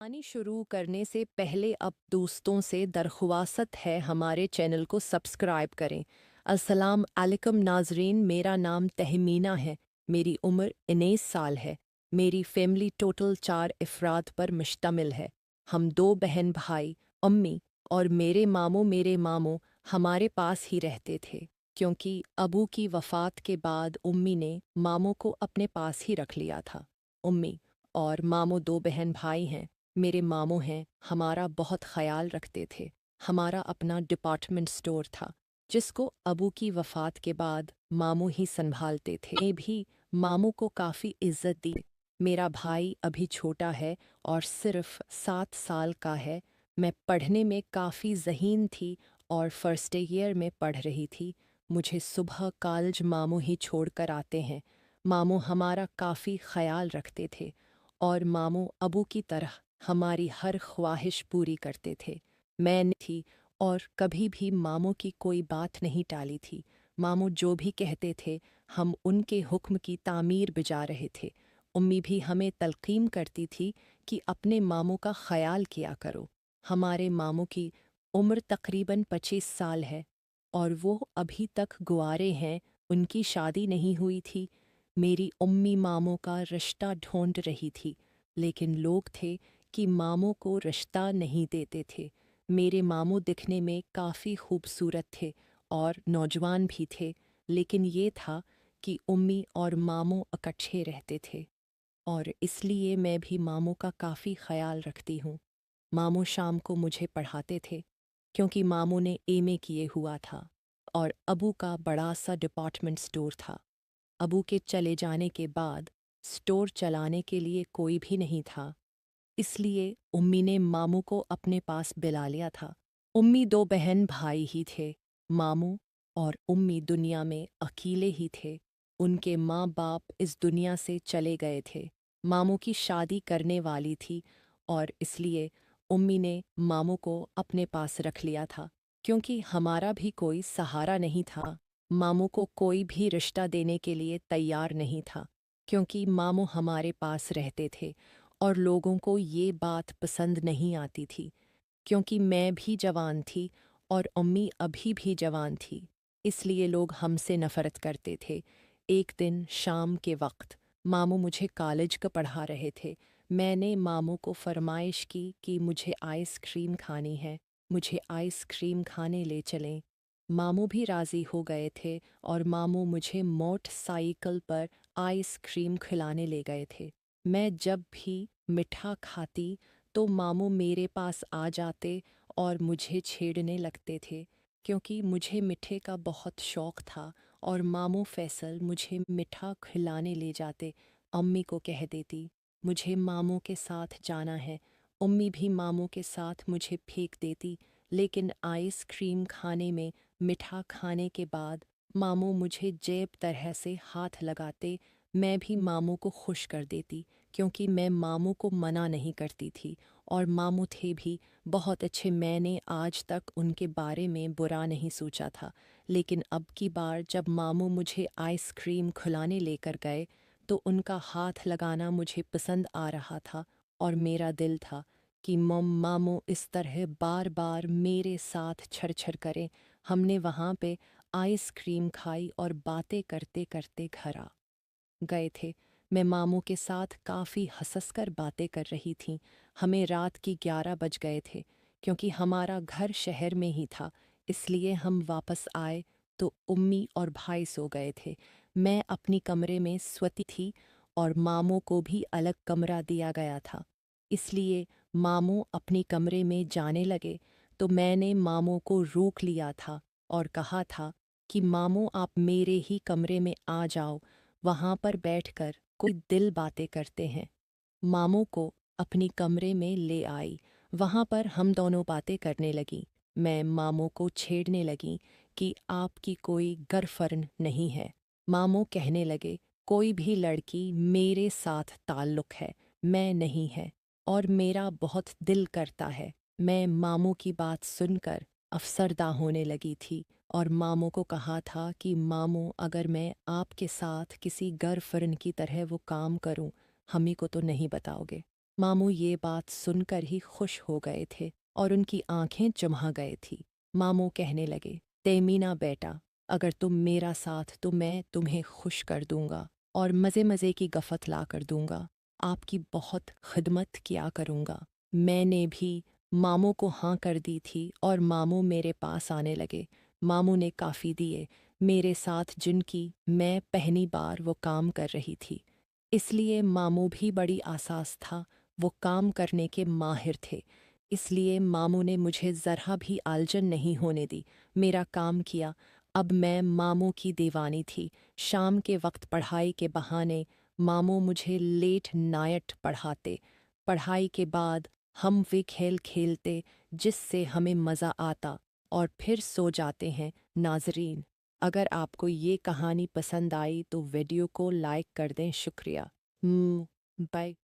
कहानी शुरू करने से पहले अब दोस्तों से दरख्वास्त है हमारे चैनल को सब्सक्राइब करें। अस्सलाम अलैकुम नाजरीन, मेरा नाम तहमीना है। मेरी उम्र 19 साल है। मेरी फैमिली टोटल 4 अफराद पर मुश्तमिल है। हम 2 बहन भाई, अम्मी और मेरे मामू हमारे पास ही रहते थे, क्योंकि अबू की वफ़ात के बाद उम्मी ने मामू को अपने पास ही रख लिया था। उम्मी और मामू 2 बहन भाई हैं। मेरे मामू हैं, हमारा बहुत ख्याल रखते थे। हमारा अपना डिपार्टमेंट स्टोर था, जिसको अबू की वफ़ात के बाद मामू ही संभालते थे। मैं भी मामू को काफ़ी इज्जत दी। मेरा भाई अभी छोटा है और सिर्फ 7 साल का है। मैं पढ़ने में काफ़ी ज़हीन थी और फर्स्ट ईयर में पढ़ रही थी। मुझे सुबह कॉलेज मामू ही छोड़कर आते हैं। मामू हमारा काफ़ी ख्याल रखते थे और मामू अबू की तरह हमारी हर ख्वाहिश पूरी करते थे। मैं थी और कभी भी मामू की कोई बात नहीं टाली थी। मामू जो भी कहते थे, हम उनके हुक्म की तामीर बिजा रहे थे। उम्मी भी हमें तलकीन करती थी कि अपने मामू का ख्याल किया करो। हमारे मामू की उम्र तकरीबन 25 साल है और वो अभी तक गुआरे हैं। उनकी शादी नहीं हुई थी। मेरी उम्मी मामू का रिश्ता ढूंढ रही थी, लेकिन लोग थे कि मामू को रिश्ता नहीं देते थे। मेरे मामू दिखने में काफ़ी खूबसूरत थे और नौजवान भी थे, लेकिन ये था कि उम्मी और मामू इकट्ठे रहते थे और इसलिए मैं भी मामू का काफ़ी ख्याल रखती हूँ। मामू शाम को मुझे पढ़ाते थे, क्योंकि मामू ने एमए किए हुआ था और अबू का बड़ा सा डिपार्टमेंट स्टोर था। अबू के चले जाने के बाद स्टोर चलाने के लिए कोई भी नहीं था, इसलिए उम्मी ने मामू को अपने पास बुला लिया था। उम्मी 2 बहन भाई ही थे। मामू और उम्मी दुनिया में अकेले ही थे। उनके माँ बाप इस दुनिया से चले गए थे। मामू की शादी करने वाली थी और इसलिए उम्मी ने मामू को अपने पास रख लिया था, क्योंकि हमारा भी कोई सहारा नहीं था। मामू को कोई भी रिश्ता देने के लिए तैयार नहीं था, क्योंकि मामू हमारे पास रहते थे और लोगों को ये बात पसंद नहीं आती थी, क्योंकि मैं भी जवान थी और अम्मी अभी भी जवान थी। इसलिए लोग हमसे नफ़रत करते थे। एक दिन शाम के वक्त मामू मुझे कॉलेज का पढ़ा रहे थे। मैंने मामू को फरमाइश की कि मुझे आइसक्रीम खानी है, मुझे आइसक्रीम खाने ले चलें। मामू भी राज़ी हो गए थे और मामू मुझे मोटरसाइकिल पर आइसक्रीम खिलाने ले गए थे। मैं जब भी मिठा खाती तो मामू मेरे पास आ जाते और मुझे छेड़ने लगते थे, क्योंकि मुझे मिठे का बहुत शौक था और मामू फैसल मुझे मिठा खिलाने ले जाते। अम्मी को कह देती, मुझे मामू के साथ जाना है। अम्मी भी मामू के साथ मुझे फेंक देती, लेकिन आइसक्रीम खाने में मिठा खाने के बाद मामू मुझे जेब तरह से हाथ लगाते। मैं भी मामू को खुश कर देती, क्योंकि मैं मामू को मना नहीं करती थी और मामू थे भी बहुत अच्छे। मैंने आज तक उनके बारे में बुरा नहीं सोचा था, लेकिन अब की बार जब मामू मुझे आइसक्रीम खिलाने लेकर गए तो उनका हाथ लगाना मुझे पसंद आ रहा था और मेरा दिल था कि मामू इस तरह बार बार मेरे साथ छड़ करें। हमने वहाँ पे आइसक्रीम खाई और बातें करते करते घर आ गए थे। मैं मामू के साथ काफ़ी हंसकर बातें कर रही थी। हमें रात की 11 बज गए थे, क्योंकि हमारा घर शहर में ही था। इसलिए हम वापस आए तो उम्मी और भाई सो गए थे। मैं अपनी कमरे में सोती थी और मामू को भी अलग कमरा दिया गया था। इसलिए मामू अपनी कमरे में जाने लगे तो मैंने मामू को रोक लिया था और कहा था कि मामू आप मेरे ही कमरे में आ जाओ, वहाँ पर बैठकर कोई दिल बातें करते हैं। मामू को अपनी कमरे में ले आई। वहाँ पर हम दोनों बातें करने लगी। मैं मामू को छेड़ने लगी कि आपकी कोई गर्लफ्रेंड नहीं है। मामू कहने लगे, कोई भी लड़की मेरे साथ ताल्लुक़ है, मैं नहीं है और मेरा बहुत दिल करता है। मैं मामू की बात सुनकर अफसरदा होने लगी थी और मामू को कहा था कि मामू अगर मैं आपके साथ किसी गर्लफ्रेंड की तरह वो काम करूं, हमी को तो नहीं बताओगे। मामू ये बात सुनकर ही खुश हो गए थे और उनकी आंखें जमा गए थी। मामू कहने लगे, तहमीना बेटा, अगर तुम मेरा साथ तो मैं तुम्हें खुश कर दूंगा और मज़े मज़े की गफत ला कर दूंगा। आपकी बहुत खिदमत किया करूंगा। मैंने भी मामू को हाँ कर दी थी और मामू मेरे पास आने लगे। मामू ने काफ़ी दिए मेरे साथ जिनकी मैं पहली बार वो काम कर रही थी। इसलिए मामू भी बड़ी आसास था, वो काम करने के माहिर थे। इसलिए मामू ने मुझे ज़रा भी आलजन नहीं होने दी, मेरा काम किया। अब मैं मामू की दीवानी थी। शाम के वक्त पढ़ाई के बहाने मामू मुझे लेट नाइट पढ़ाते। पढ़ाई के बाद हम वे खेल खेलते जिससे हमें मज़ा आता और फिर सो जाते हैं। नाजरीन, अगर आपको ये कहानी पसंद आई तो वीडियो को लाइक कर दें। शुक्रिया। बाय।